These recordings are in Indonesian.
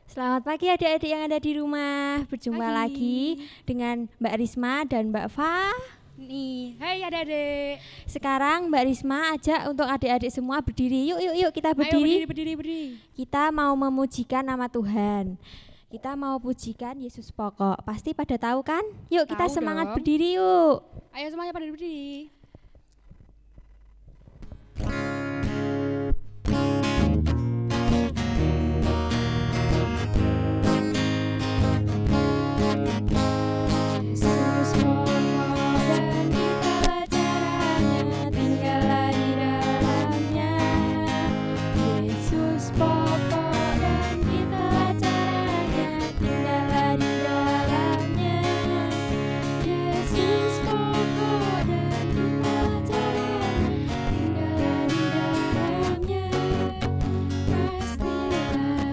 Selamat pagi adik-adik yang ada di rumah. Berjumpa Pagi. lagi dengan Mbak Risma dan Mbak Fa. Nih, hai adik-adik. Sekarang Mbak Risma ajak untuk adik-adik semua berdiri. Yuk kita Ayo berdiri. berdiri. Kita mau memujikan nama Tuhan. Kita mau pujikan Yesus pokok. Pasti pada tahu kan? Yuk kita Tahu semangat dong. berdiri yuk. Ayo semuanya pada berdiri. Yesus pokok dan itulah caranya, tinggallah di dalamnya. Yesus pokok dan itulah caranya, tinggallah di dalamnya. Yesus pokok dan itulah caranya, tinggallah di dalamnya. Pastilah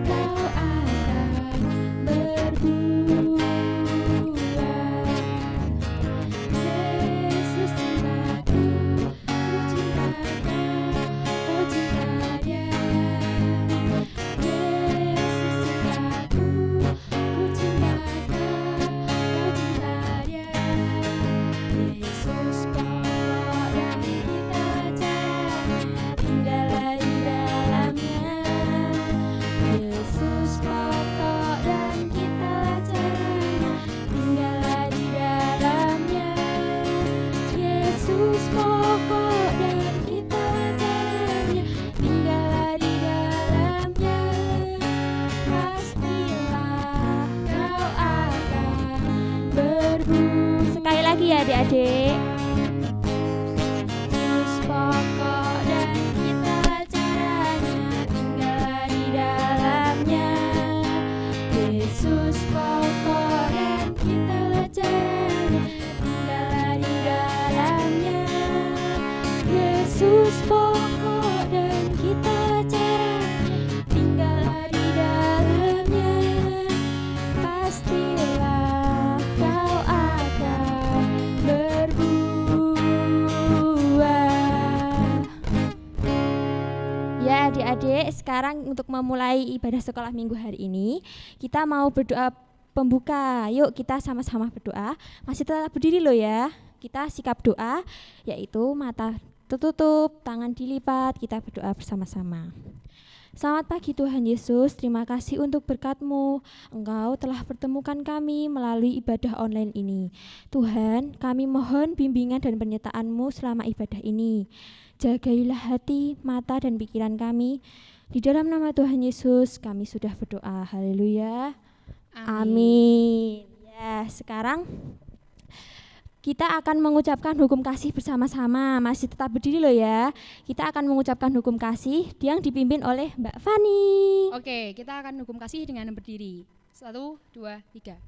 kau akan berbuah. Yesus cintaku, ku cinta Dia. Yesus cintaku, ku cinta Dia. Yesus pokok dan itulah caranya, tinggallah di dalamnya. Yesus pokok dan itulah caranya, tinggallah di dalamnya. Yesus pokok dan itulah caranya, tinggallah di dalamnya. Pastilah kau akan berbuah. Sekali lagi ya adik-adik. Yesus pokok dan itulah caranya, tinggallah di dalamnya. Yesus pokok dan itulah caranya, tinggallah di dalamnya. Yesus pokok dan itulah caranya, tinggallah di dalamnya. Pastilah kau akan berbuah. Ya adik-adik, sekarang untuk memulai ibadah sekolah minggu hari ini, kita mau berdoa pembuka. Yuk kita sama-sama berdoa. Masih tetap berdiri loh ya. Kita sikap doa, yaitu mata tertutup, tangan dilipat, kita berdoa bersama-sama. Selamat pagi Tuhan Yesus, terima kasih untuk berkat-Mu. Engkau telah pertemukan kami melalui ibadah online ini. Tuhan, kami mohon bimbingan dan penyertaan-Mu selama ibadah ini. Jagailah hati, mata, dan pikiran kami. Di dalam nama Tuhan Yesus, kami sudah berdoa. Haleluya. Amin. Ya, sekarang kita akan mengucapkan hukum kasih bersama-sama. Masih tetap berdiri loh ya. Kita akan mengucapkan hukum kasih yang dipimpin oleh Mbak Fani. Oke, kita akan hukum kasih dengan berdiri. 1, 2, 3.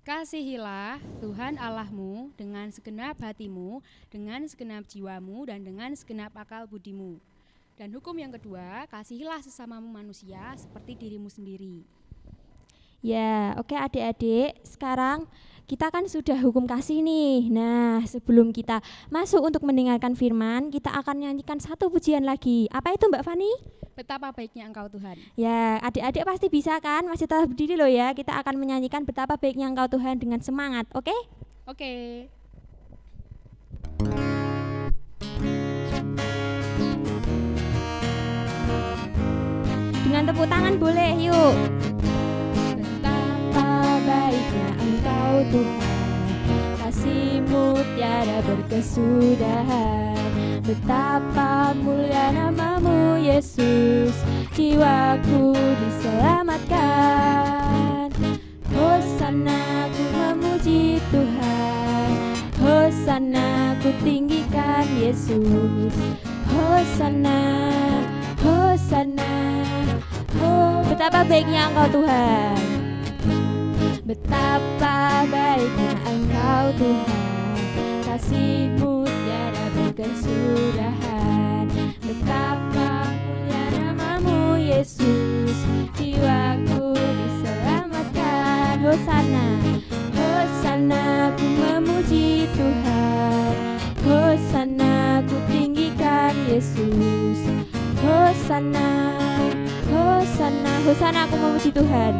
Kasihilah Tuhan Allahmu dengan segenap hatimu, dengan segenap jiwamu, dan dengan segenap akal budimu. Dan hukum yang kedua, kasihilah sesamamu manusia seperti dirimu sendiri. Ya, oke adik-adik. Sekarang kita kan sudah hukum kasih nih. Nah, sebelum kita masuk untuk mendengarkan firman, kita akan nyanyikan satu pujian lagi. Apa itu Mbak Fani? Betapa baiknya Engkau Tuhan. Ya, adik-adik pasti bisa kan? Masih tetap berdiri loh ya. Kita akan menyanyikan betapa baiknya Engkau Tuhan dengan semangat, oke? Oke. Dengan tepuk tangan boleh, yuk. Betapa baiknya Engkau Tuhan, kasih-Mu tiada berkesudahan. Betapa mulia nama-Mu Yesus, jiwaku diselamatkan. Hosana ku memuji Tuhan, Hosana ku tinggikan Yesus. Hosana, Hosana, oh betapa baiknya Engkau Tuhan. Betapa baiknya Engkau Tuhan, kasih-Mu tiada berkesudahan. Betapa mulia nama-Mu Yesus, jiwaku diselamatkan. Hosana, Hosana ku memuji Tuhan, Hosana ku tinggikan Yesus. Hosana, Hosana. Hosana, Hosana aku memuji Tuhan.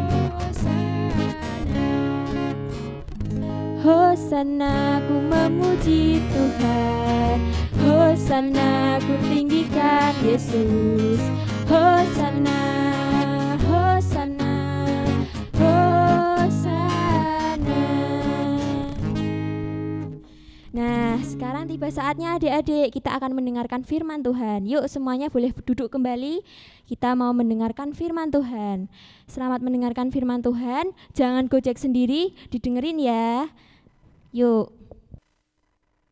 Hosana aku memuji Tuhan. Hosana aku tinggikan Yesus. Hosana, Hosana, Hosana. Nah, sekarang tiba saatnya adik-adik kita akan mendengarkan firman Tuhan. Yuk semuanya boleh duduk kembali. Kita mau mendengarkan firman Tuhan. Selamat mendengarkan firman Tuhan. Jangan gojek sendiri, didengerin ya. Yuk.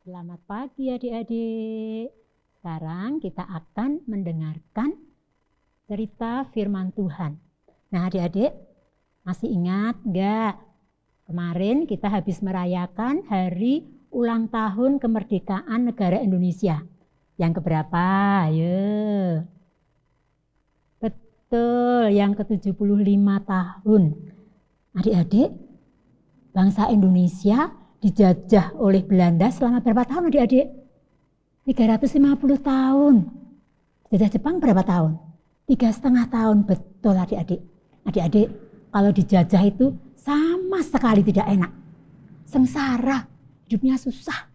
Selamat pagi adik-adik. Sekarang kita akan mendengarkan cerita firman Tuhan. Nah adik-adik, masih ingat enggak? Kemarin kita habis merayakan hari ulang tahun kemerdekaan negara Indonesia. Yang keberapa? Ayo. Betul, yang ke-75 tahun. Adik-adik, bangsa Indonesia dijajah oleh Belanda selama berapa tahun adik-adik? 350 tahun. Dijajah Jepang berapa tahun? 3,5 tahun. Betul adik-adik. Adik-adik, kalau dijajah itu sama sekali tidak enak. Sengsara, hidupnya susah.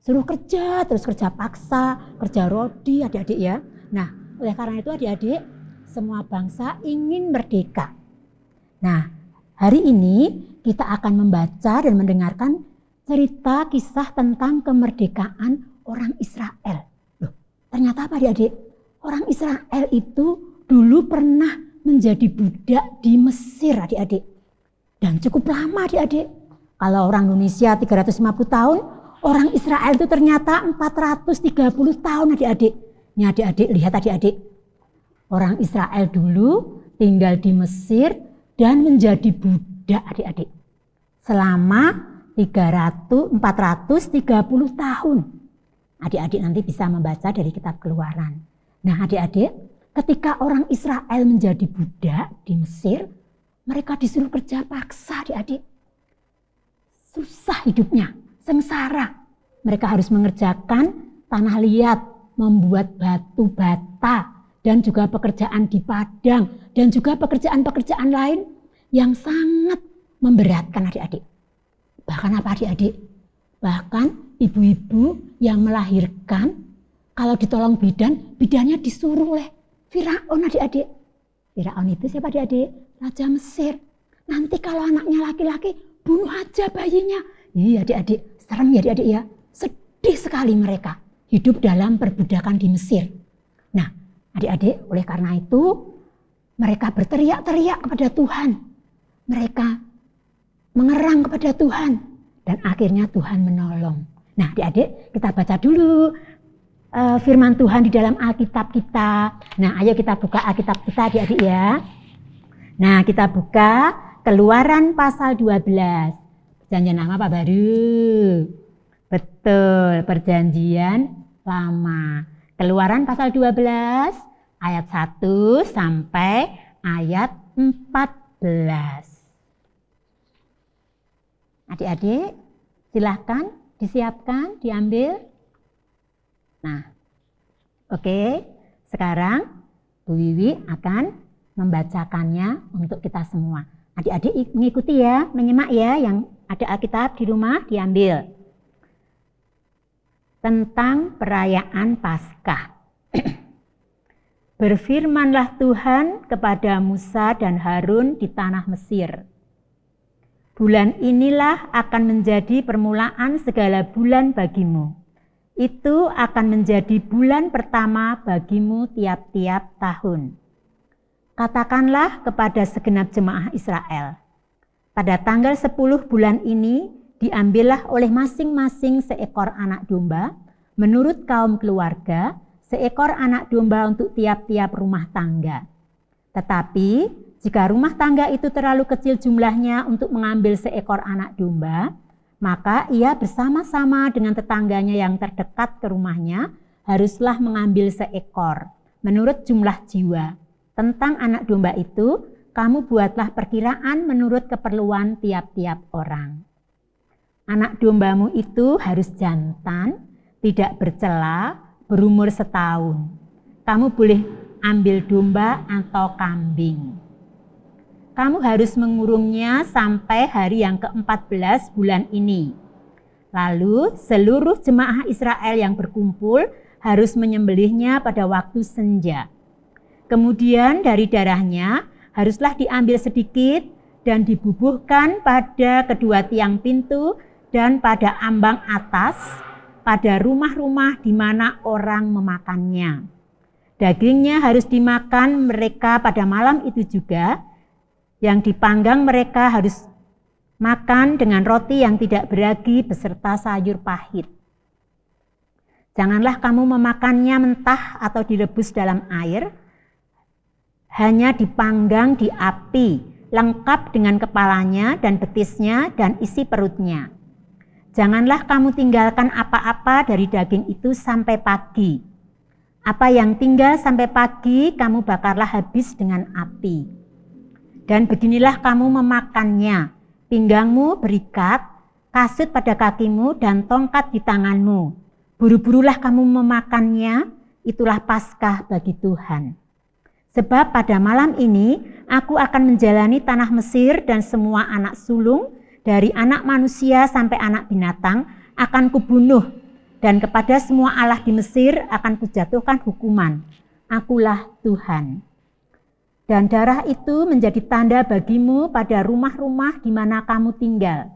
Suruh kerja, terus kerja paksa, kerja rodi adik-adik ya. Nah, oleh karena itu adik-adik, semua bangsa ingin merdeka. Nah, hari ini kita akan membaca dan mendengarkan cerita kisah tentang kemerdekaan orang Israel. Loh, ternyata apa adik-adik? Orang Israel itu dulu pernah menjadi budak di Mesir adik-adik. Dan cukup lama adik-adik. Kalau orang Indonesia 350 tahun, orang Israel itu ternyata 430 tahun adik-adik. Ini adik-adik, lihat adik-adik. Orang Israel dulu tinggal di Mesir dan menjadi budak adik-adik. Selama 430 tahun. Adik-adik nanti bisa membaca dari kitab Keluaran. Nah adik-adik, ketika orang Israel menjadi budak di Mesir, mereka disuruh kerja paksa adik-adik. Susah hidupnya, sengsara. Mereka harus mengerjakan tanah liat, membuat batu bata, dan juga pekerjaan di padang, dan juga pekerjaan-pekerjaan lain yang sangat memberatkan adik-adik. Bahkan apa adik-adik? Bahkan ibu-ibu yang melahirkan, kalau ditolong bidan, bidannya disuruh oleh Firaun adik-adik. Firaun itu siapa adik-adik? Raja Mesir. Nanti kalau anaknya laki-laki, bunuh aja bayinya. Iya adik-adik, serem ya adik-adik ya. Sedih sekali mereka hidup dalam perbudakan di Mesir. Nah adik-adik, oleh karena itu mereka berteriak-teriak kepada Tuhan. Mereka mengerang kepada Tuhan. Dan akhirnya Tuhan menolong. Nah adik-adik, kita baca dulu firman Tuhan di dalam Alkitab kita. Nah ayo kita buka Alkitab kita adik-adik ya. Nah kita buka Keluaran pasal 12. Perjanjian lama apa baru? Betul, perjanjian lama. Keluaran pasal 12 ayat 1 sampai ayat 14. Adik-adik silahkan disiapkan, diambil. Nah, oke, sekarang Bu Wiwi akan membacakannya untuk kita semua. Adik-adik mengikuti ya, menyimak ya, yang ada Alkitab di rumah diambil. Tentang perayaan Paskah. Berfirmanlah Tuhan kepada Musa dan Harun di tanah Mesir. Bulan inilah akan menjadi permulaan segala bulan bagimu. Itu akan menjadi bulan pertama bagimu tiap-tiap tahun. Katakanlah kepada segenap jemaah Israel, pada tanggal 10 bulan ini diambillah oleh masing-masing seekor anak domba, menurut kaum keluarga, seekor anak domba untuk tiap-tiap rumah tangga. Tetapi jika rumah tangga itu terlalu kecil jumlahnya untuk mengambil seekor anak domba, maka ia bersama-sama dengan tetangganya yang terdekat ke rumahnya haruslah mengambil seekor menurut jumlah jiwa. Tentang anak domba itu, kamu buatlah perkiraan menurut keperluan tiap-tiap orang. Anak dombamu itu harus jantan, tidak bercela, berumur setahun. Kamu boleh ambil domba atau kambing. Kamu harus mengurungnya sampai hari yang ke-14 bulan ini. Lalu seluruh jemaah Israel yang berkumpul harus menyembelihnya pada waktu senja. Kemudian dari darahnya haruslah diambil sedikit dan dibubuhkan pada kedua tiang pintu dan pada ambang atas, pada rumah-rumah di mana orang memakannya. Dagingnya harus dimakan mereka pada malam itu juga. Yang dipanggang mereka harus makan dengan roti yang tidak beragi beserta sayur pahit. Janganlah kamu memakannya mentah atau direbus dalam air, hanya dipanggang di api, lengkap dengan kepalanya dan betisnya dan isi perutnya. Janganlah kamu tinggalkan apa-apa dari daging itu sampai pagi. Apa yang tinggal sampai pagi kamu bakarlah habis dengan api. Dan beginilah kamu memakannya, pinggangmu berikat, kasut pada kakimu dan tongkat di tanganmu. Buru-burulah kamu memakannya, itulah Paskah bagi Tuhan. Sebab pada malam ini aku akan menjalani tanah Mesir dan semua anak sulung, dari anak manusia sampai anak binatang, akan kubunuh. Dan kepada semua Allah di Mesir akan kujatuhkan hukuman. Akulah Tuhan. Dan darah itu menjadi tanda bagimu pada rumah-rumah di mana kamu tinggal.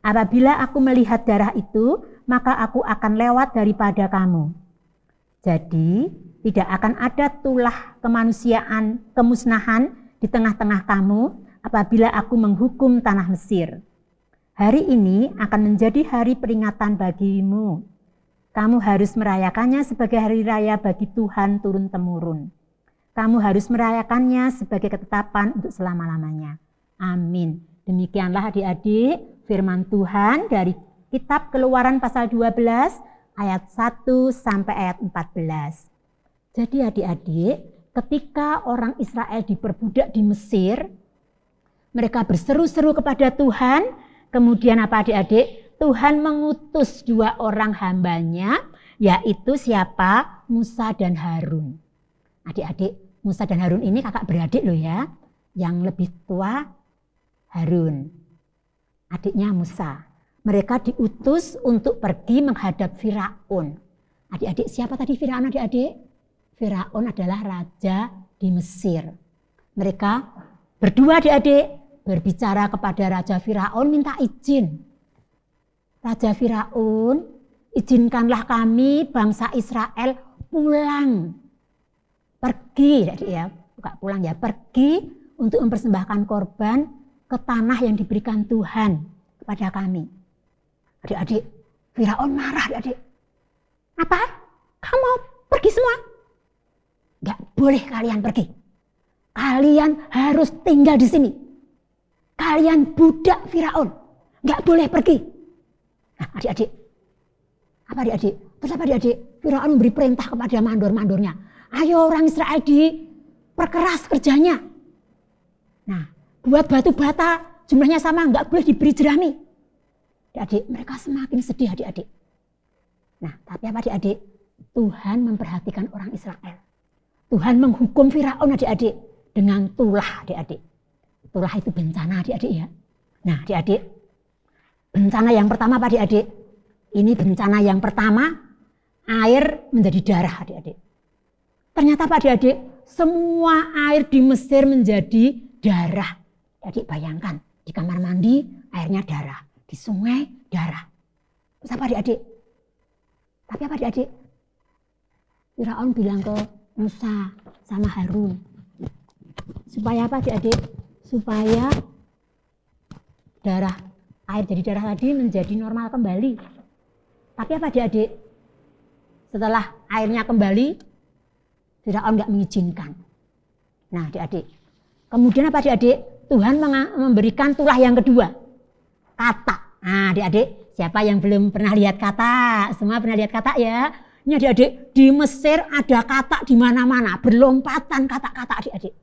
Apabila aku melihat darah itu, maka aku akan lewat daripada kamu. Jadi, tidak akan ada tulah kemanusiaan, kemusnahan di tengah-tengah kamu apabila aku menghukum tanah Mesir. Hari ini akan menjadi hari peringatan bagimu. Kamu harus merayakannya sebagai hari raya bagi Tuhan turun-temurun. Kamu harus merayakannya sebagai ketetapan untuk selama-lamanya. Amin. Demikianlah adik-adik firman Tuhan dari kitab Keluaran pasal 12 ayat 1 sampai ayat 14. Jadi adik-adik, ketika orang Israel diperbudak di Mesir, mereka berseru-seru kepada Tuhan. Kemudian apa adik-adik? Tuhan mengutus 2 orang hambanya, yaitu siapa? Musa dan Harun. Adik-adik, Musa dan Harun ini kakak beradik loh ya. Yang lebih tua Harun, adiknya Musa. Mereka diutus untuk pergi menghadap Firaun. Adik-adik, siapa tadi Firaun adik-adik? Firaun adalah raja di Mesir. Mereka berdua adik-adik berbicara kepada Raja Firaun minta izin. Raja Firaun, izinkanlah kami bangsa Israel pulang. Pergi, adik ya, bukan pulang ya, pergi untuk mempersembahkan korban ke tanah yang diberikan Tuhan kepada kami. Adik-adik, Firaun marah adik-adik. Apa? Kamu mau pergi semua? Gak boleh kalian pergi. Kalian harus tinggal di sini. Kalian budak Firaun. Gak boleh pergi. Nah adik-adik. Apa adik-adik? Terus apa adik-adik? Firaun memberi perintah kepada mandor-mandornya. Ayo orang Israel diperkeras kerjanya. Nah buat batu bata jumlahnya sama. Gak boleh diberi jerami. Adik-adik mereka semakin sedih adik-adik. Nah tapi apa adik-adik? Tuhan memperhatikan orang Israel. Tuhan menghukum Firaun adik-adik dengan tulah adik-adik. Tulah itu bencana adik-adik ya. Nah adik-adik, bencana yang pertama apa adik-adik? Ini bencana yang pertama, air menjadi darah adik-adik. Ternyata apa adik-adik? Semua air di Mesir menjadi darah. Adik bayangkan, di kamar mandi airnya darah, di sungai darah. Terus apa adik-adik? Tapi apa adik-adik? Firaun bilang ke Musa sama Harun. Supaya apa adik-adik? Supaya darah, air dari darah tadi menjadi normal kembali. Tapi apa adik-adik? Setelah airnya kembali, Firaun gak mengizinkan. Nah adik-adik, kemudian apa adik-adik? Tuhan memberikan tulah yang kedua. Kata. Nah adik-adik, siapa yang belum pernah lihat kata? Semua pernah lihat kata ya? Ini adik-adik, di Mesir ada kata di mana-mana, berlompatan kata-kata adik-adik.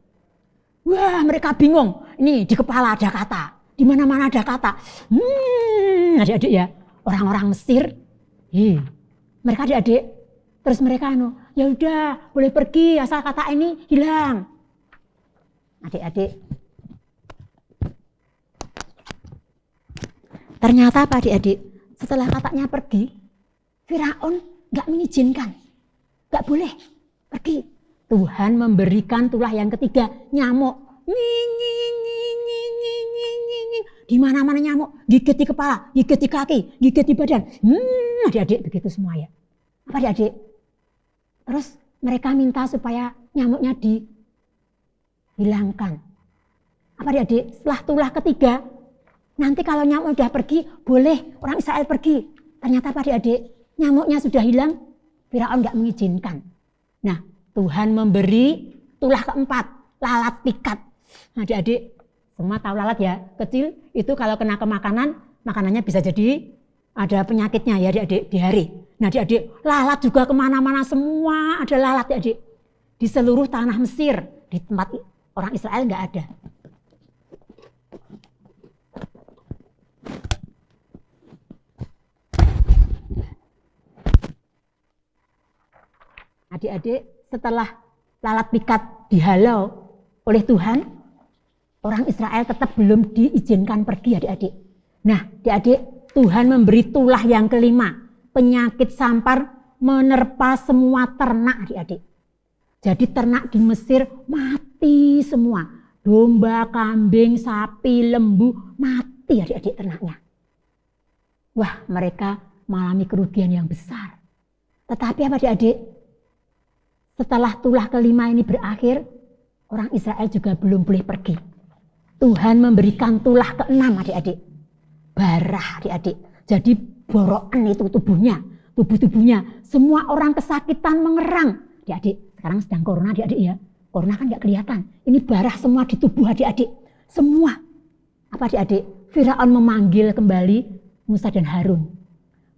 Wah, mereka bingung. Ini di kepala ada kata, di mana-mana ada kata. Adik-adik ya, orang-orang Mesir, mereka adik-adik Terus mereka ya udah boleh pergi asal kata ini hilang. Adik-adik, ternyata apa adik-adik? Setelah katanya pergi, Firaun gak mengizinkan. Gak boleh pergi. Tuhan memberikan tulah yang ketiga, nyamuk. Di mana-mana nyamuk, gigit di kepala, gigit di kaki, gigit di badan. Adik-adik begitu semua ya. Apa adik-adik? Terus mereka minta supaya nyamuknya dihilangkan. Apa adik-adik? Setelah tulah ketiga, nanti kalau nyamuk udah pergi, boleh orang Israel pergi. Ternyata apa adik-adik? Nyamuknya sudah hilang, Firaun gak mengizinkan. Nah, Tuhan memberi tulah keempat, lalat pikat. Nah, adik-adik, semua tahu lalat ya, kecil itu kalau kena ke makanan, makanannya bisa jadi ada penyakitnya ya adik-adik, diare. Nah adik-adik, lalat juga kemana-mana semua ada lalat adik. Di seluruh tanah Mesir, di tempat orang Israel nggak ada. Adik-adik, setelah lalat pikat dihalau oleh Tuhan, orang Israel tetap belum diizinkan pergi adik-adik. Nah adik-adik, Tuhan memberi tulah yang kelima. Penyakit sampar menerpa semua ternak adik-adik. Jadi ternak di Mesir mati semua. Domba, kambing, sapi, lembu mati adik-adik ternaknya. Wah, mereka mengalami kerugian yang besar. Tetapi apa adik-adik? Setelah tulah kelima ini berakhir, orang Israel juga belum boleh pergi. Tuhan memberikan tulah keenam adik-adik. Barah adik-adik. Jadi borokan itu tubuhnya. Semua orang kesakitan mengerang. Adik-adik, sekarang sedang corona adik-adik ya. Corona kan gak kelihatan. Ini barah semua di tubuh adik-adik. Semua. Apa adik-adik? Firaun memanggil kembali Musa dan Harun.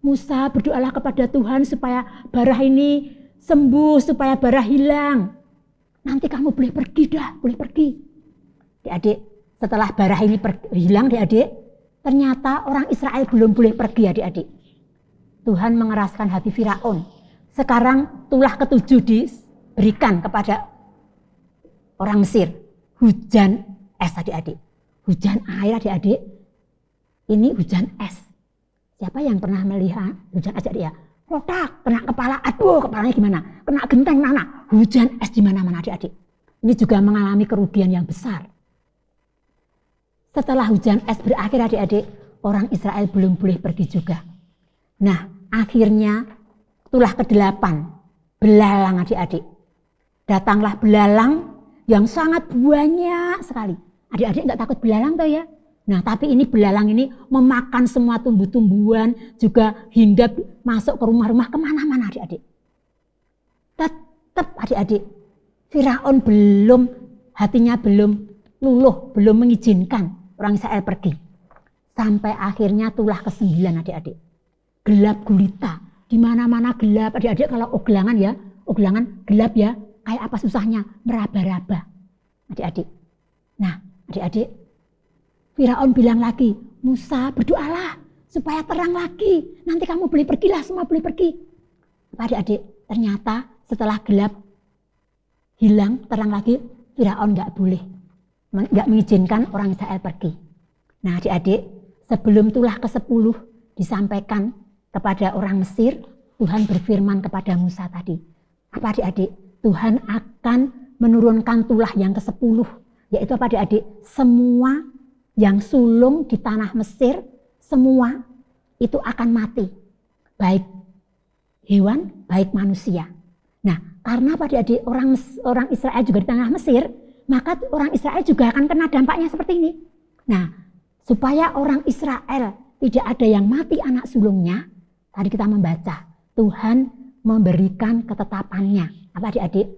Musa, berdoalah kepada Tuhan supaya barah ini sembuh, supaya barah hilang. Nanti kamu boleh pergi dah, boleh pergi. Adik-adik, setelah barah ini hilang adik-adik, ternyata orang Israel belum boleh pergi adik-adik. Tuhan mengeraskan hati Firaun. Sekarang tulah ketujuh diberikan kepada orang Mesir. Hujan es adik-adik. Hujan air adik-adik. Ini hujan es. Siapa yang pernah melihat hujan es adik ya? Kotak, kena kepala, aduh kepalanya gimana? Kena genteng mana? Hujan es di mana-mana adik-adik. Ini juga mengalami kerugian yang besar. Setelah hujan es berakhir adik-adik, orang Israel belum boleh pergi juga. Nah, akhirnya tulah ke-8, belalang adik-adik. Datanglah belalang yang sangat banyak sekali. Adik-adik nggak takut belalang toh ya? Nah, tapi ini belalang ini memakan semua tumbuh-tumbuhan, juga hinggap masuk ke rumah-rumah kemana-mana adik-adik. Tetap adik-adik, Firaun hatinya belum luluh, belum mengizinkan orang Israel pergi. Sampai akhirnya tulah ke-9 adik-adik. Gelap gulita, di mana-mana gelap adik-adik. Kalau oglangan ya, oglangan gelap ya, kayak apa susahnya, meraba-raba adik-adik. Nah adik-adik, Firaun bilang lagi, Musa berdoalah supaya terang lagi, nanti kamu boleh pergilah, semua boleh pergi. Adik-adik, ternyata setelah gelap hilang, terang lagi, Firaun nggak mengizinkan orang Israel pergi. Nah adik-adik, sebelum tulah ke-10 disampaikan kepada orang Mesir, Tuhan berfirman kepada Musa tadi. Apa adik-adik? Tuhan akan menurunkan tulah yang ke-10, yaitu apa adik-adik? Semua yang sulung di tanah Mesir, semua itu akan mati. Baik hewan, baik manusia. Nah, karena apa adik-adik? Orang Israel juga di tanah Mesir, maka orang Israel juga akan kena dampaknya seperti ini. Nah, supaya orang Israel tidak ada yang mati anak sulungnya, tadi kita membaca, Tuhan memberikan ketetapannya. Apa adik-adik?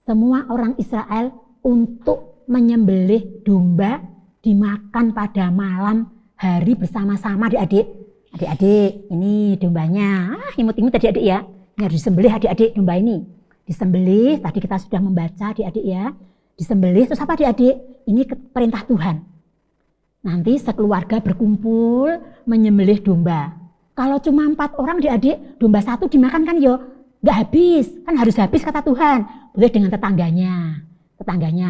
Semua orang Israel untuk menyembelih domba dimakan pada malam hari bersama-sama adik-adik. Adik-adik, ini dombanya. Imut-imut adik-adik ya. Ini harus disembelih adik-adik domba ini. Disembelih, tadi kita sudah membaca adik-adik ya. Disembelih, terus apa adik-adik? Ini perintah Tuhan. Nanti sekeluarga berkumpul menyembelih domba. Kalau cuma 4 orang adik-adik, domba 1 dimakan kan yo, nggak habis, kan harus habis kata Tuhan. Boleh dengan tetangganya.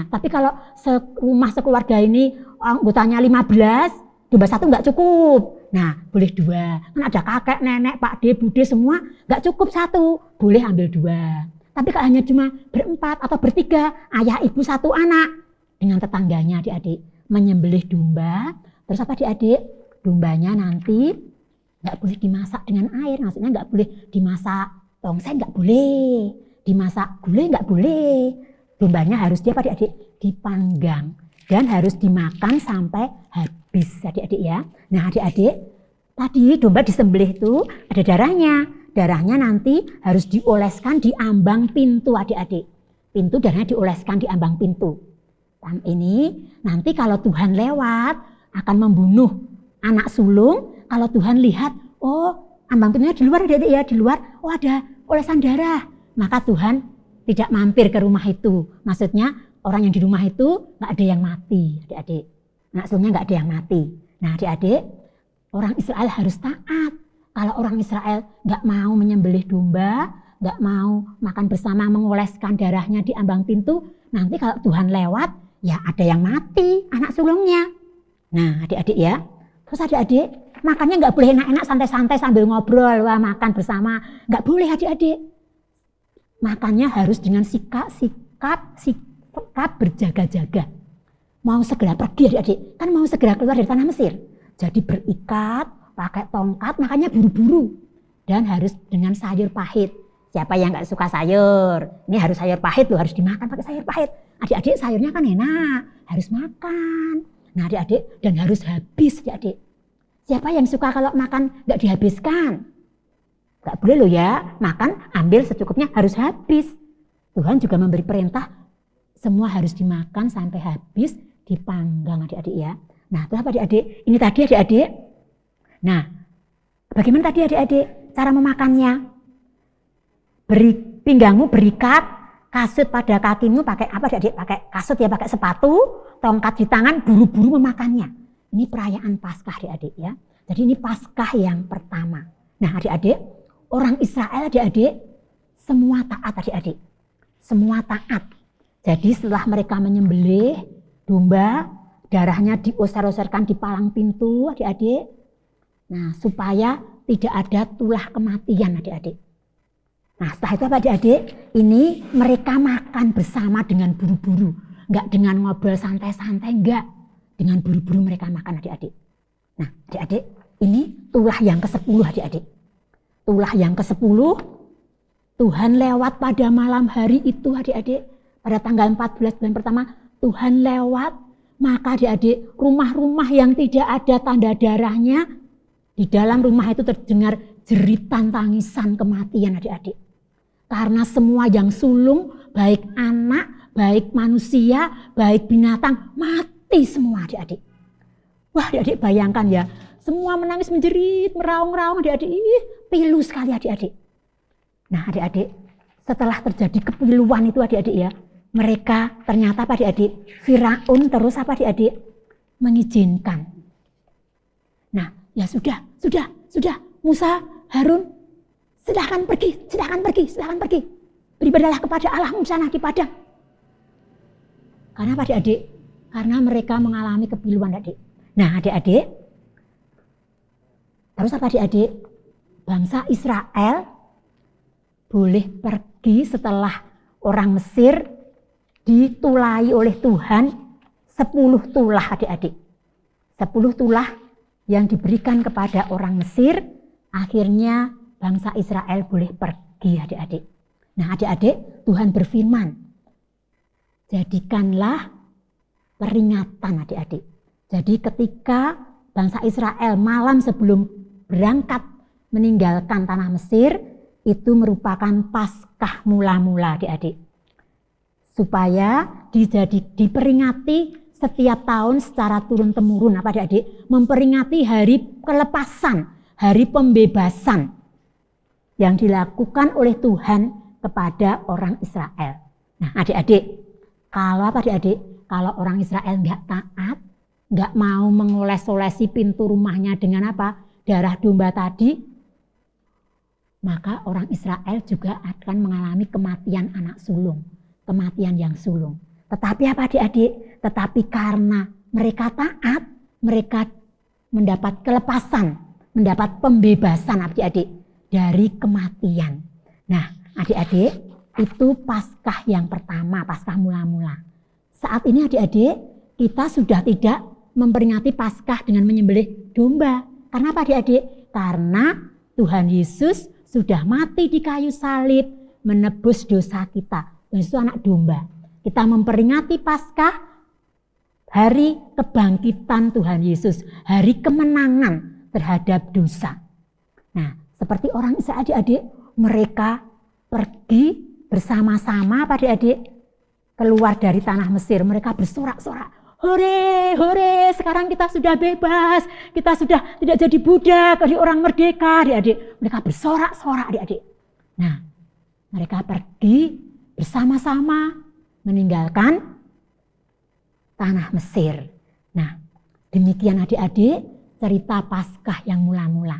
Tapi kalau serumah sekeluarga ini anggotanya 15, domba 1 nggak cukup. Nah, boleh 2. Kan ada kakek, nenek, pak de, bude semua, nggak cukup 1, boleh ambil 2. Tapi kalau hanya cuma berempat atau bertiga, ayah, ibu, 1 anak, dengan tetangganya adik-adik, menyembelih domba, terus apa adik-adik? Dombanya nanti nggak boleh dimasak dengan air, maksudnya nggak boleh dimasak tongseng, nggak boleh, dimasak gulai nggak boleh. Dombanya harus dia adik-adik dipanggang dan harus dimakan sampai habis adik-adik ya. Nah adik-adik, tadi domba disembelih itu ada darahnya. Darahnya nanti harus dioleskan di ambang pintu adik-adik. Pintu darahnya dioleskan di ambang pintu. Ini nanti kalau Tuhan lewat akan membunuh anak sulung. Kalau Tuhan lihat, oh ambang pintunya di luar adik-adik ya, di luar, oh ada olesan darah. Maka Tuhan tidak mampir ke rumah itu. Maksudnya orang yang di rumah itu nggak ada yang mati adik-adik. Anak sulungnya nggak ada yang mati. Nah adik-adik, orang Israel harus taat. Kalau orang Israel nggak mau menyembelih domba, nggak mau makan bersama mengoleskan darahnya di ambang pintu, nanti kalau Tuhan lewat, ya ada yang mati anak sulungnya. Nah adik-adik ya, terus adik-adik makannya nggak boleh enak-enak santai-santai sambil ngobrol, wah makan bersama, nggak boleh adik-adik. Makannya harus dengan sikap berjaga-jaga. Mau segera pergi adik-adik, kan mau segera keluar dari tanah Mesir. Jadi berikat, pakai tongkat, makanya buru-buru. Dan harus dengan sayur pahit. Siapa yang nggak suka sayur? Ini harus sayur pahit loh, harus dimakan pakai sayur pahit. Adik-adik sayurnya kan enak, harus makan. Nah adik-adik, dan harus habis adik-adik. Siapa yang suka kalau makan nggak dihabiskan? Nggak boleh loh ya, makan ambil secukupnya harus habis. Tuhan juga memberi perintah, semua harus dimakan sampai habis, dipanggang adik-adik ya. Nah itu apa adik-adik? Ini tadi adik-adik. Nah, bagaimana tadi adik-adik cara memakannya? Pinggangmu berikat, kasut pada kakimu pakai apa adik-adik? Pakai kasut ya, pakai sepatu, tongkat di tangan, buru-buru memakannya. Ini perayaan Paskah adik-adik ya. Jadi ini Paskah yang pertama. Nah adik-adik, orang Israel adik-adik semua taat adik-adik. Semua taat. Jadi setelah mereka menyembelih domba, darahnya diusir-usirkan di palang pintu adik-adik. Nah, supaya tidak ada tulah kematian adik-adik. Nah, setelah itu apa adik-adik? Ini mereka makan bersama dengan buru-buru. Enggak dengan ngobrol santai-santai, enggak. Dengan buru-buru mereka makan adik-adik. Nah, adik-adik, ini tulah yang ke-10 adik-adik. Tulah yang ke-10, Tuhan lewat pada malam hari itu adik-adik. Pada tanggal 14 bulan pertama, Tuhan lewat. Maka adik-adik, rumah-rumah yang tidak ada tanda darahnya, di dalam rumah itu terdengar jeritan tangisan kematian adik-adik. Karena semua yang sulung, baik anak, baik manusia, baik binatang, mati semua adik-adik. Wah adik-adik bayangkan ya, semua menangis menjerit, meraung-raung adik-adik, pilu sekali adik-adik. Nah adik-adik, setelah terjadi kepiluan itu adik-adik ya, mereka ternyata apa adik-adik, Firaun terus apa adik-adik, mengizinkan. Nah ya sudah, Musa, Harun, silahkan pergi. Beribadahlah kepada Allahmu sana di padang. Karena apa adik-adik? Karena mereka mengalami kepiluan adik. Nah adik-adik, terus apa adik-adik? Bangsa Israel boleh pergi setelah orang Mesir ditulai oleh Tuhan 10 tulah adik-adik. 10 tulah yang diberikan kepada orang Mesir, akhirnya bangsa Israel boleh pergi adik-adik. Nah adik-adik, Tuhan berfirman, jadikanlah peringatan adik-adik. Jadi ketika bangsa Israel malam sebelum berangkat meninggalkan tanah Mesir, itu merupakan Paskah mula-mula adik-adik. Supaya diperingati setiap tahun secara turun-temurun apa adik-adik, memperingati hari kelepasan, hari pembebasan yang dilakukan oleh Tuhan kepada orang Israel. Nah adik-adik, kalau apa adik-adik? Kalau orang Israel nggak taat, nggak mau mengoles-olesi pintu rumahnya dengan apa? Darah domba tadi, maka orang Israel juga akan mengalami kematian anak sulung, kematian yang sulung. Tetapi apa adik-adik? Tetapi karena mereka taat, mereka mendapat kelepasan, mendapat pembebasan adik-adik dari kematian. Nah, adik-adik, itu Paskah yang pertama, Paskah mula-mula. Saat ini adik-adik, kita sudah tidak memperingati Paskah dengan menyembelih domba. Karena apa adik-adik? Karena Tuhan Yesus sudah mati di kayu salib, menebus dosa kita. Yesus itu anak domba. Kita memperingati Paskah, hari kebangkitan Tuhan Yesus, hari kemenangan terhadap dosa. Nah, seperti orang Israel adik-adik, mereka pergi bersama-sama adik-adik keluar dari tanah Mesir. Mereka bersorak-sorak, hore, hore, sekarang kita sudah bebas, kita sudah tidak jadi budak, jadi orang merdeka adik-adik. Mereka bersorak-sorak adik-adik. Nah, mereka pergi bersama-sama meninggalkan tanah Mesir. Nah, demikian adik-adik cerita Paskah yang mula-mula.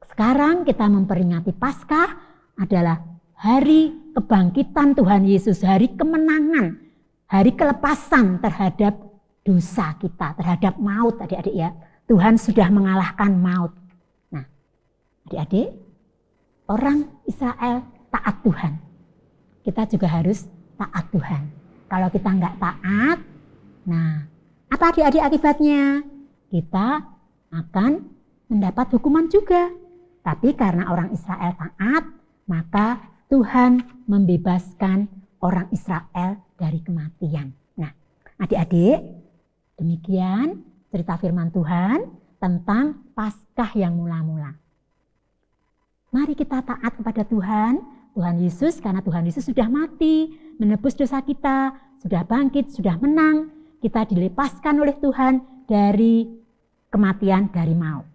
Sekarang kita memperingati Paskah adalah hari kebangkitan Tuhan Yesus, hari kemenangan, hari kelepasan terhadap dosa kita, terhadap maut adik-adik ya. Tuhan sudah mengalahkan maut. Nah, adik-adik, orang Israel taat Tuhan. Kita juga harus taat Tuhan. Kalau kita nggak taat, nah apa adik-adik akibatnya? Kita akan mendapat hukuman juga. Tapi karena orang Israel taat, maka Tuhan membebaskan orang Israel dari kematian. Nah, adik-adik, demikian cerita firman Tuhan tentang Paskah yang mula-mula. Mari kita taat kepada Tuhan Yesus, karena Tuhan Yesus sudah mati, menebus dosa kita, sudah bangkit, sudah menang. Kita dilepaskan oleh Tuhan dari kematian, dari maut.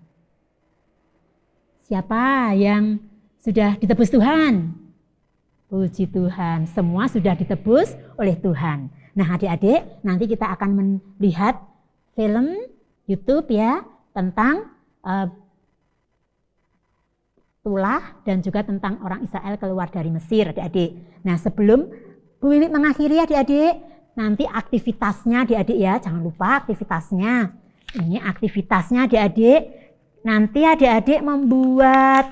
Siapa yang sudah ditebus Tuhan? Puji Tuhan, semua sudah ditebus oleh Tuhan. Nah adik-adik, nanti kita akan melihat film YouTube ya tentang tulah dan juga tentang orang Israel keluar dari Mesir adik-adik. Nah sebelum Bu Wiwi mengakhiri adik-adik, nanti aktivitasnya adik-adik ya, jangan lupa aktivitasnya. Ini aktivitasnya adik-adik, nanti adik-adik membuat,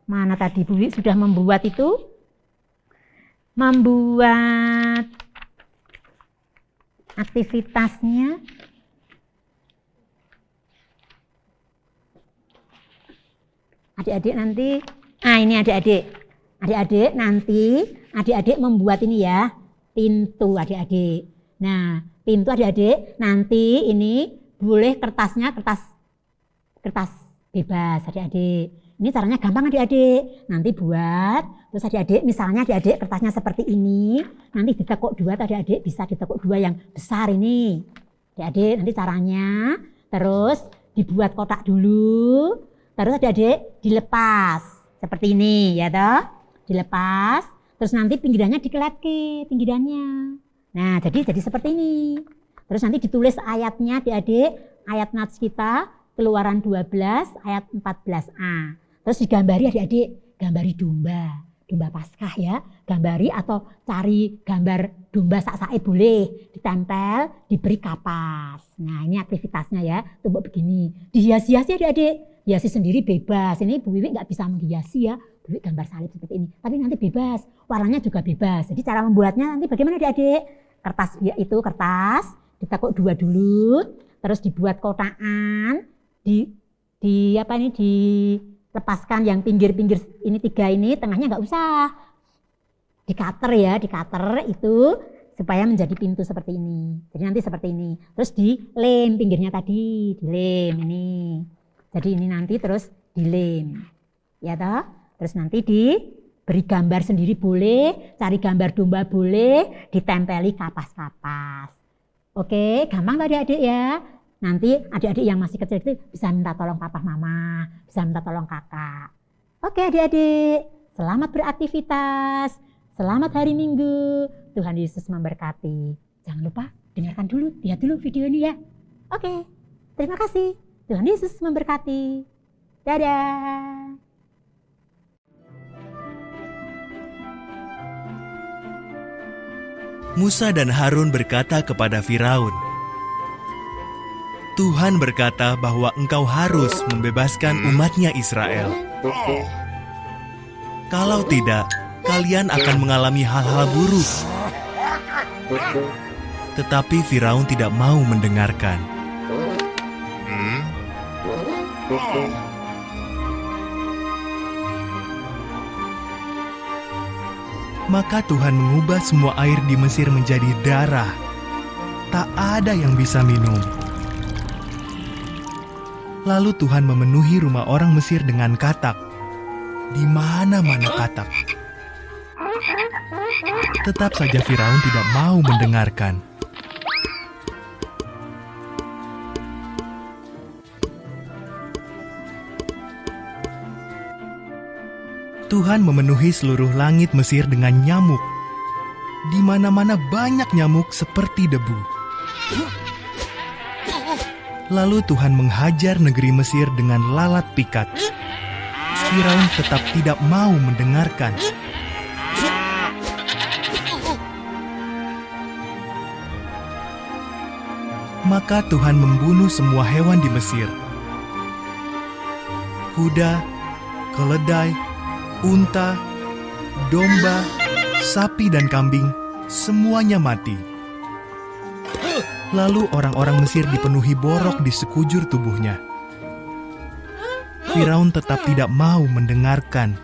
mana tadi Bu Wiwi sudah membuat itu? Membuat aktivitasnya. Adik-adik nanti, ini adik-adik nanti adik-adik membuat ini ya, pintu adik-adik. Nah, pintu adik-adik nanti ini boleh kertasnya kertas bebas adik-adik. Ini caranya gampang adik-adik. Nanti buat, terus adik-adik misalnya adik-adik kertasnya seperti ini, nanti ditekuk dua adik-adik, bisa ditekuk dua yang besar ini. Adik-adik nanti caranya, terus dibuat kotak dulu. Terus adik-adik dilepas seperti ini ya toh, dilepas. Terus nanti pinggirannya dikeletke pinggirannya. Nah jadi seperti ini. Terus nanti ditulis ayatnya adik-adik, ayat nats kita Keluaran 12 ayat 14a. Terus digambari adik-adik, gambari domba Paskah ya, gambari atau cari gambar domba sak-sake boleh, ditempel, diberi kapas. Nah ini aktivitasnya ya, tumbuk begini, dihias-hiasi adik-adik, hiasi sendiri bebas. Ini Bu Wiwi nggak bisa menghiasi ya, Bu Wiwi gambar salib seperti ini, tapi nanti bebas, warnanya juga bebas. Jadi cara membuatnya nanti bagaimana adik-adik? Kertas ya itu kertas, ditekuk dua dulu, terus dibuat kotakan, dilepaskan yang pinggir-pinggir ini 3 ini, tengahnya nggak usah. Di-cutter ya, di-cutter itu supaya menjadi pintu seperti ini. Jadi nanti seperti ini. Terus dilem pinggirnya tadi, dilem ini. Jadi ini nanti terus dilem. Ya toh? Terus nanti diberi gambar sendiri boleh, cari gambar domba boleh, ditempeli kapas-kapas. Oke, gampang tadi adik ya. Nanti adik-adik yang masih kecil itu bisa minta tolong papa mama, bisa minta tolong kakak. Oke adik-adik, selamat beraktivitas, selamat hari Minggu, Tuhan Yesus memberkati. Jangan lupa dengarkan dulu, lihat dulu video ini ya. Oke, terima kasih, Tuhan Yesus memberkati. Dadah. Musa dan Harun berkata kepada Firaun, Tuhan berkata bahwa engkau harus membebaskan umatnya Israel. Kalau tidak, kalian akan mengalami hal-hal buruk. Tetapi Firaun tidak mau mendengarkan. Maka Tuhan mengubah semua air di Mesir menjadi darah. Tak ada yang bisa minum. Lalu Tuhan memenuhi rumah orang Mesir dengan katak. Di mana-mana katak. Tetap saja Firaun tidak mau mendengarkan. Tuhan memenuhi seluruh langit Mesir dengan nyamuk. Di mana-mana banyak nyamuk seperti debu. Lalu Tuhan menghajar negeri Mesir dengan lalat pikat. Firaun tetap tidak mau mendengarkan. Maka Tuhan membunuh semua hewan di Mesir. Kuda, keledai, unta, domba, sapi dan kambing, semuanya mati. Lalu orang-orang Mesir dipenuhi borok di sekujur tubuhnya. Firaun tetap tidak mau mendengarkan.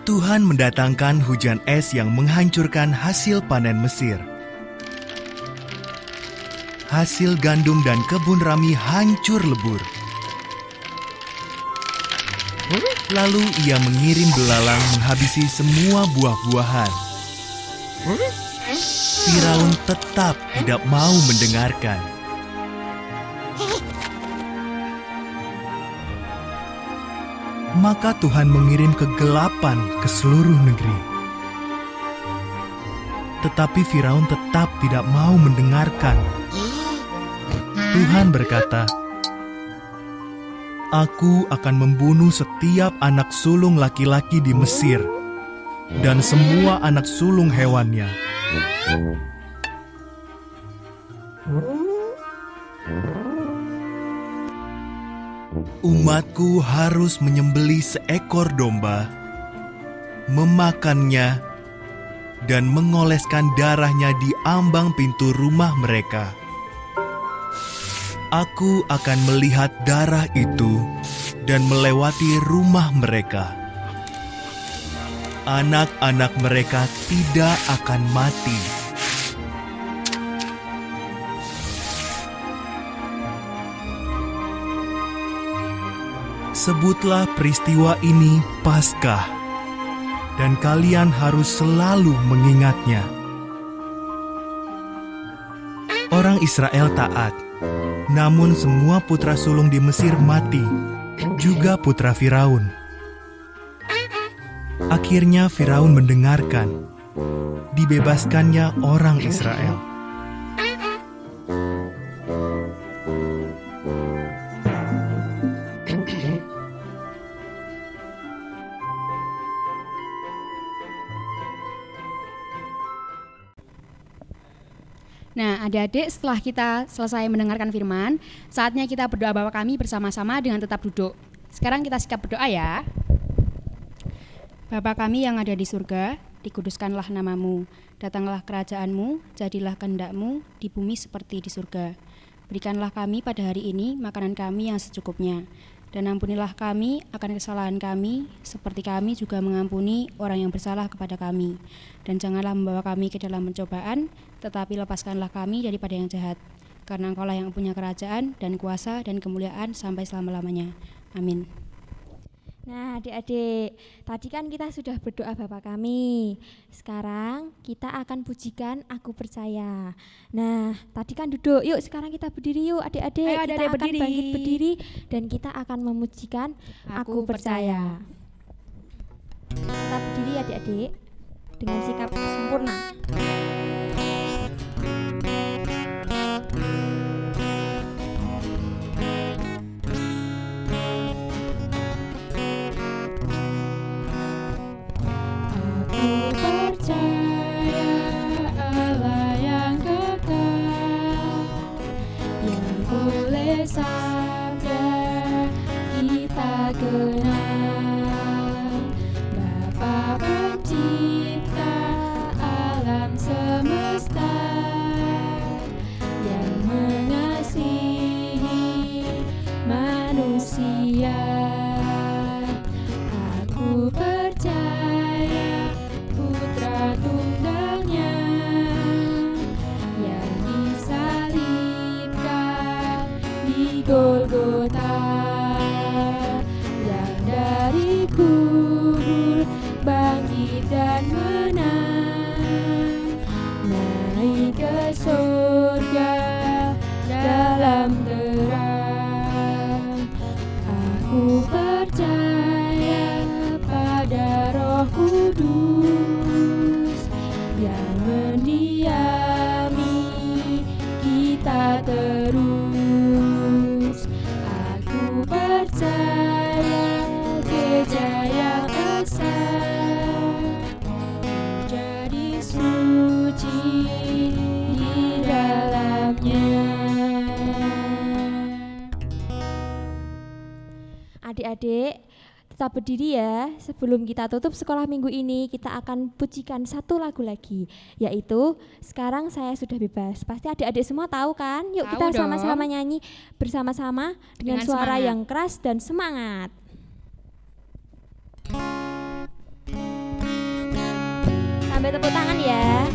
Tuhan mendatangkan hujan es yang menghancurkan hasil panen Mesir. Hasil gandum dan kebun rami hancur lebur. Lalu ia mengirim belalang menghabisi semua buah-buahan. Firaun tetap tidak mau mendengarkan. Maka Tuhan mengirim kegelapan ke seluruh negeri. Tetapi Firaun tetap tidak mau mendengarkan. Tuhan berkata, Aku akan membunuh setiap anak sulung laki-laki di Mesir dan semua anak sulung hewannya. Umatku harus menyembelih seekor domba, memakannya, dan mengoleskan darahnya di ambang pintu rumah mereka. Aku akan melihat darah itu dan melewati rumah mereka. Anak-anak mereka tidak akan mati. Sebutlah peristiwa ini Paskah, dan kalian harus selalu mengingatnya. Orang Israel taat, namun semua putra sulung di Mesir mati, juga putra Firaun. Akhirnya Firaun mendengarkan, dibebaskannya orang Israel. Nah, adik-adik, setelah kita selesai mendengarkan firman, saatnya kita berdoa Bapa kami bersama-sama dengan tetap duduk. Sekarang kita sikap berdoa ya. Bapa kami yang ada di surga, dikuduskanlah namamu. Datanglah kerajaanmu, jadilah kehendak-mu di bumi seperti di surga. Berikanlah kami pada hari ini makanan kami yang secukupnya. Dan ampunilah kami akan kesalahan kami, seperti kami juga mengampuni orang yang bersalah kepada kami. Dan janganlah membawa kami ke dalam pencobaan, tetapi lepaskanlah kami daripada yang jahat. Karena Engkaulah yang punya kerajaan dan kuasa dan kemuliaan sampai selama-lamanya. Amin. Nah, adik-adik, tadi kan kita sudah berdoa Bapa kami. Sekarang kita akan pujikan Aku Percaya. Nah, tadi kan duduk. Yuk, sekarang kita berdiri yuk, adik-adik. Ayo, kita adik-adik akan berdiri. bangkit berdiri dan kita akan memujikan Aku Percaya. Kita berdiri adik-adik dengan sikap sempurna. bersabda kita kenal, Bapa pencipta alam semesta yang mengasihi manusia. Aku percaya Putra Tunggalnya yang disalibkan di Golgota, yang dari kubur bangkit dan menang, naik ke surga dalam terang. Aku percaya pada Roh Kudus yang mendiami kita terus. Aku percaya gereja yang esa jadi suci di dalamnya. Adik-adik, tetap berdiri ya. Sebelum kita tutup sekolah minggu ini, kita akan pujikan satu lagu lagi, yaitu Sekarang Saya Sudah Bebas. Pasti adik-adik semua tahu kan? Yuk Tahu kita dong. sama-sama nyanyi bersama-sama dengan suara semangat. yang keras dan semangat. Sampai tepuk tangan ya.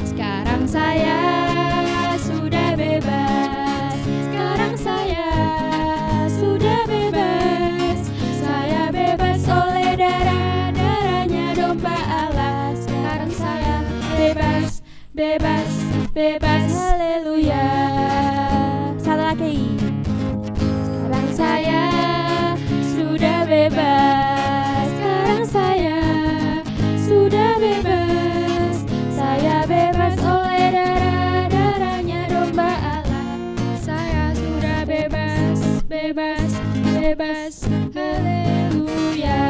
Sekarang saya sudah bebas. Sekarang saya sudah bebas. Saya bebas oleh darah-darahnya domba Allah. Sekarang saya bebas, bebas, bebas. Haleluya. Satu lagi. Sekarang saya sudah bebas. Sekarang saya sudah bebas. Saya bebas oleh darah-darahnya domba Allah. Saya sudah bebas, bebas, bebas. Haleluya.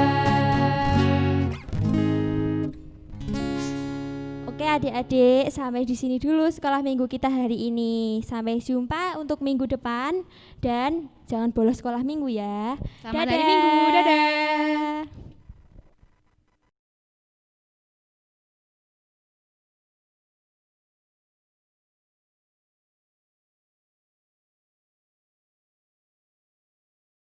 Oke adik-adik, sampai di sini dulu sekolah minggu kita hari ini. Sampai jumpa untuk minggu depan dan jangan bolos sekolah minggu ya. Selamat hari Minggu, dadah.